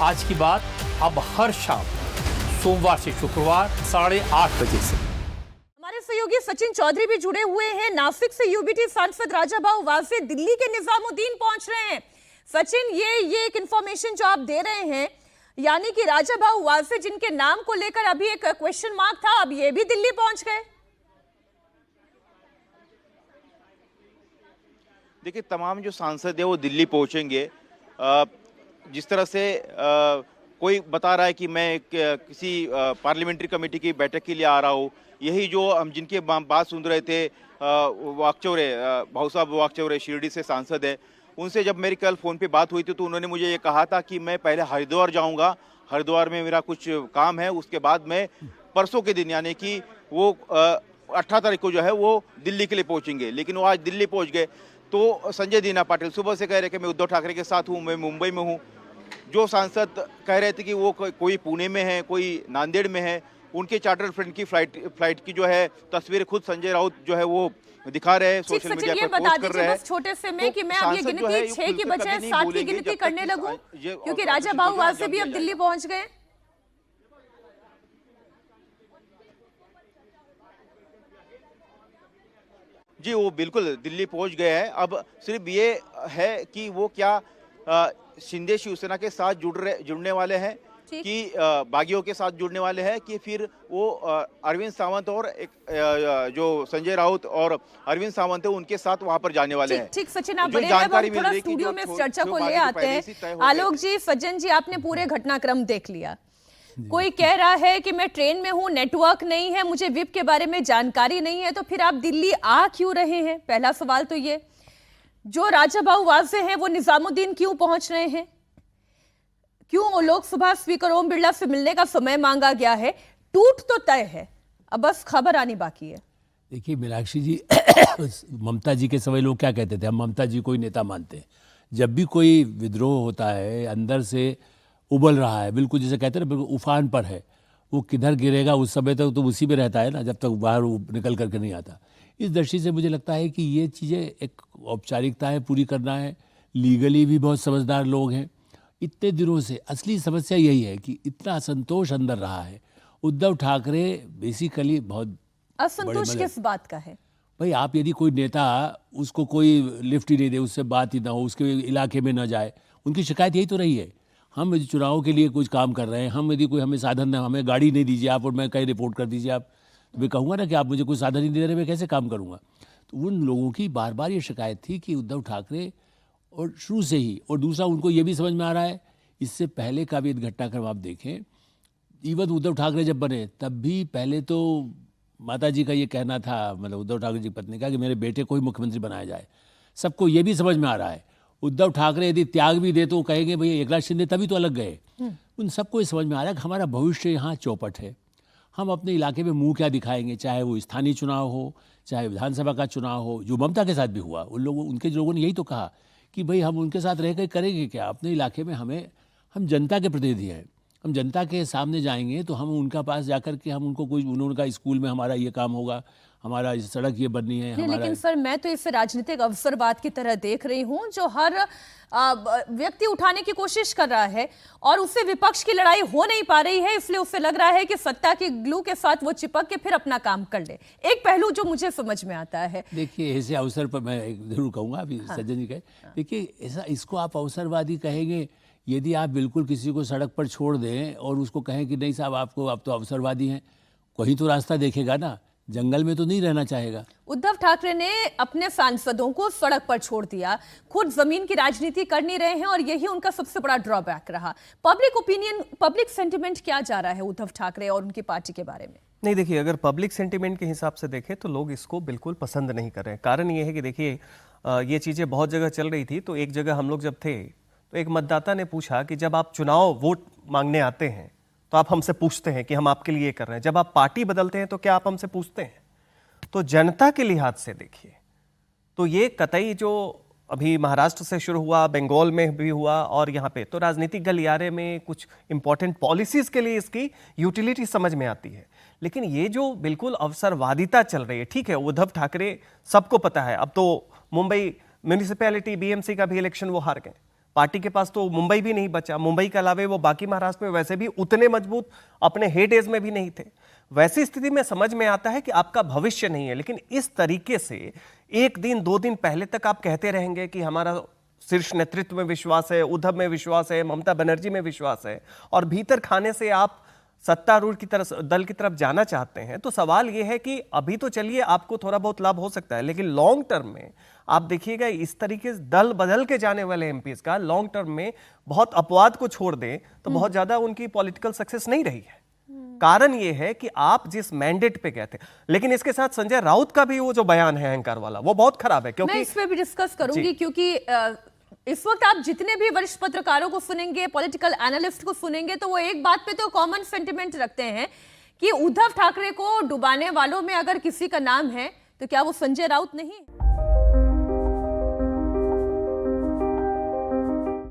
आज की बात अब हर शाम सोमवार से शुक्रवार 8:30 बजे से। हमारे सहयोगी सचिन चौधरी भी जुड़े हुए हैं। नासिक से यूबीटी सांसद राजाभाऊ वाजे दिल्ली के निजामुद्दीन पहुंच रहे हैं। सचिन, ये एक इंफॉर्मेशन जो आप दे रहे हैं, यानी कि राजाभाऊ वाजे जिनके नाम को लेकर अभी एक क्वेश्चन मार्क था, अब ये भी दिल्ली पहुंच गए। देखिए, तमाम जो सांसद है वो दिल्ली पहुंचेंगे। जिस तरह से कोई बता रहा है कि मैं किसी पार्लियामेंट्री कमेटी की बैठक के लिए आ रहा हूँ, यही जो हम जिनके बात सुन रहे थे, वाकचौरे भाऊ साहब वाकचौरे शिरडी से सांसद है, उनसे जब मेरी कल फ़ोन पे बात हुई थी तो उन्होंने मुझे ये कहा था कि मैं पहले हरिद्वार जाऊंगा, हरिद्वार में मेरा कुछ काम है, उसके बाद मैं परसों के दिन यानी कि वो 18 तारीख को जो है वो दिल्ली के लिए पहुंचेंगे। लेकिन वो आज दिल्ली पहुंच गए। तो संजय दीना पाटिल सुबह से कह रहे कि मैं उद्धव ठाकरे के साथ हूँ, मैं मुंबई में हूँ। जो सांसद कह रहे थे कि वो कोई पुणे में है, कोई नांदेड़ में है, उनके चार्टर फ्लाइट की फ्लाइट की जो है तस्वीर खुद संजय राउत जो है वो दिखा रहे हैं, सोशल मीडिया पर पोस्ट कर रहे हैं। छोटे से में कि मैं अब ये गिनती 6 की बजाय 7 की गिनती करने लगूं, क्योंकि राजाभाऊ वाजे भी अब दिल्ली पहुंच गए। जी, वो बिल्कुल दिल्ली पहुंच गए हैं। अब सिर्फ ये है कि वो क्या शिंदे शिवसेना के साथ जुड़ने वाले हैं कि बागियों के साथ जुड़ने वाले हैं, कि फिर वो अरविंद सावंत और जो संजय राउत और अरविंद सावंत है उनके साथ वहां पर जाने वाले हैं। ठीक सचिन, आप बड़े हैं, थोड़ा स्टूडियो में इस चर्चा को ले आते हैं। आलोक जी, सज्जन जी, आपने पूरे घटनाक्रम देख लिया। कोई कह रहा है कि मैं ट्रेन में हूं, नेटवर्क नहीं है, मुझे विप के बारे में जानकारी नहीं है, तो फिर आप दिल्ली आ क्यों रहे हैं? पहला सवाल तो ये। जो राजाभाऊ वाजे हैं वो निजामुद्दीन क्यों पहुंच रहे हैं? क्यों लोकसभा स्पीकर ओम बिरला से मिलने का समय मांगा गया है? टूट तो तय है, अब बस खबर आनी बाकी है। देखिए मीनाक्षी जी, ममता जी के समय लोग क्या कहते थे, हम ममता जी को ही नेता मानते हैं। जब भी कोई विद्रोह होता है, अंदर से उबल रहा है, बिल्कुल जैसे कहते हैं ना, बिल्कुल उफान पर है, वो किधर गिरेगा उस समय तक तो उसी में रहता है ना, जब तक बाहर निकल करके नहीं आता। इस दृष्टि से मुझे लगता है कि ये चीज़ें एक औपचारिकताएं पूरी करना है। लीगली भी बहुत समझदार लोग हैं। इतने दिनों से असली समस्या यही है कि इतना असंतोष अंदर रहा है। उद्धव ठाकरे बेसिकली बहुत असंतोष किस बात का है? भाई, आप यदि कोई नेता, उसको कोई लिफ्ट ही नहीं दे, उससे बात ही ना हो, उसके इलाके में ना जाए, उनकी शिकायत यही तो रही है। हम यदि चुनाव के लिए कुछ काम कर रहे हैं, हम यदि कोई हमें साधन, हमें गाड़ी नहीं दीजिए आप और मैं कहीं रिपोर्ट कर दीजिए आप, तो मैं कहूँगा ना कि आप मुझे कोई साधन नहीं दे रहे, मैं कैसे काम करूँगा? तो उन लोगों की बार बार ये शिकायत थी कि उद्धव ठाकरे, और शुरू से ही, और दूसरा उनको ये भी समझ में आ रहा है, इससे पहले का भी एक घटनाक्रम आप देखें, इवन उद्धव ठाकरे जब बने तब भी पहले तो माता जी का ये कहना था, मतलब उद्धव ठाकरे जी की पत्नी का, कि मेरे बेटे को ही मुख्यमंत्री बनाया जाए। सबको ये भी समझ में आ रहा है, उद्धव ठाकरे यदि त्याग भी दे तो कहेंगे भैया एकनाथ शिंदे तभी तो अलग गए। उन सबको ये समझ में आ रहा है कि हमारा भविष्य यहाँ चौपट है। हम अपने इलाके में मुंह क्या दिखाएंगे, चाहे वो स्थानीय चुनाव हो, चाहे विधानसभा का चुनाव हो, जो ममता के साथ भी हुआ। उनके लोगों ने यही तो कहा कि भाई हम उनके साथ रह कर करेंगे क्या? अपने इलाके में हम जनता के प्रतिनिधि हैं, हम जनता के सामने जाएंगे तो हम उनका पास जाकर के हम उनको उन्होंने कहा स्कूल में हमारा ये काम होगा, हमारा सड़क ये बननी है। लेकिन सर, मैं तो इसे राजनीतिक अवसरवाद की तरह देख रही हूं, जो हर व्यक्ति उठाने की कोशिश कर रहा है और उससे विपक्ष की लड़ाई हो नहीं पा रही है, इसलिए उससे लग रहा है कि सत्ता की ग्लू के साथ वो चिपक के फिर अपना काम कर ले। एक पहलू जो मुझे समझ में आता है। देखिए, ऐसे अवसर पर मैं जरूर कहूँगा, अभी सज्जन जी कहे, देखिए ऐसा, इसको आप अवसरवादी कहेंगे यदि आप बिल्कुल किसी को सड़क पर छोड़ दें और उसको कहें कि नहीं साहब आप तो अवसरवादी हैं, कोई तो रास्ता देखेगा ना, जंगल में तो नहीं रहना चाहेगा। उद्धव ठाकरे ने अपने सांसदों को सड़क पर छोड़ दिया, खुद जमीन की राजनीति कर नहीं रहे हैं और यही उनका सबसे बड़ा ड्रॉबैक रहा। पब्लिक ओपिनियन, पब्लिक सेंटिमेंट क्या जा रहा है उद्धव ठाकरे और उनकी पार्टी के बारे में? नहीं, देखिए, अगर पब्लिक सेंटिमेंट के हिसाब से देखें तो लोग इसको बिल्कुल पसंद नहीं कर रहे हैं। कारण ये है कि देखिए, ये चीज़ें बहुत जगह चल रही थी। तो एक जगह हम लोग जब थे तो एक मतदाता ने पूछा कि जब आप चुनाव वोट मांगने आते हैं तो आप हमसे पूछते हैं कि हम आपके लिए कर रहे हैं, जब आप पार्टी बदलते हैं तो क्या आप हमसे पूछते हैं? तो जनता के लिहाज से देखिए तो ये कतई जो अभी महाराष्ट्र से शुरू हुआ, बंगाल में भी हुआ और यहाँ पे, तो राजनीतिक गलियारे में कुछ इंपॉर्टेंट पॉलिसीज के लिए इसकी यूटिलिटी समझ में आती है। लेकिन ये जो बिल्कुल अवसरवादिता चल रही है, ठीक है, उद्धव ठाकरे सबको पता है, अब तो मुंबई म्यूनिसिपैलिटी बीएमसी का भी इलेक्शन वो हार गए, पार्टी के पास तो मुंबई भी नहीं बचा, मुंबई के अलावे वो बाकी महाराष्ट्र में वैसे भी उतने मजबूत अपने हे डेज में भी नहीं थे। वैसी स्थिति में समझ में आता है कि आपका भविष्य नहीं है, लेकिन इस तरीके से एक दिन 2 दिन पहले तक आप कहते रहेंगे कि हमारा शीर्ष नेतृत्व में विश्वास है, उद्धव में विश्वास है, ममता बनर्जी में विश्वास है, और भीतर खाने से आप सत्तारूढ़ की तरफ, दल की तरफ जाना चाहते हैं। तो सवाल यह है कि अभी तो चलिए आपको थोड़ा बहुत लाभ हो सकता है, लेकिन लॉन्ग टर्म में आप देखिएगा इस तरीके से दल बदल के जाने वाले एमपीज का लॉन्ग टर्म में बहुत अपवाद को छोड़ दें तो बहुत ज्यादा उनकी पॉलिटिकल सक्सेस नहीं रही है। कारण यह है कि आप जिस मैंडेट पे गए थे, लेकिन इसके साथ संजय राउत का भी वो जो बयान है अहंकार वाला, वो बहुत खराब है। क्योंकि मैं इस पे भी डिस्कस करूंगी, क्योंकि इस वक्त आप जितने भी वरिष्ठ पत्रकारों को सुनेंगे, पॉलिटिकल एनालिस्ट को सुनेंगे, तो वो एक बात पे तो कॉमन सेंटिमेंट रखते हैं कि उद्धव ठाकरे को डुबाने वालों में अगर किसी का नाम है तो क्या वो संजय राउत नहीं?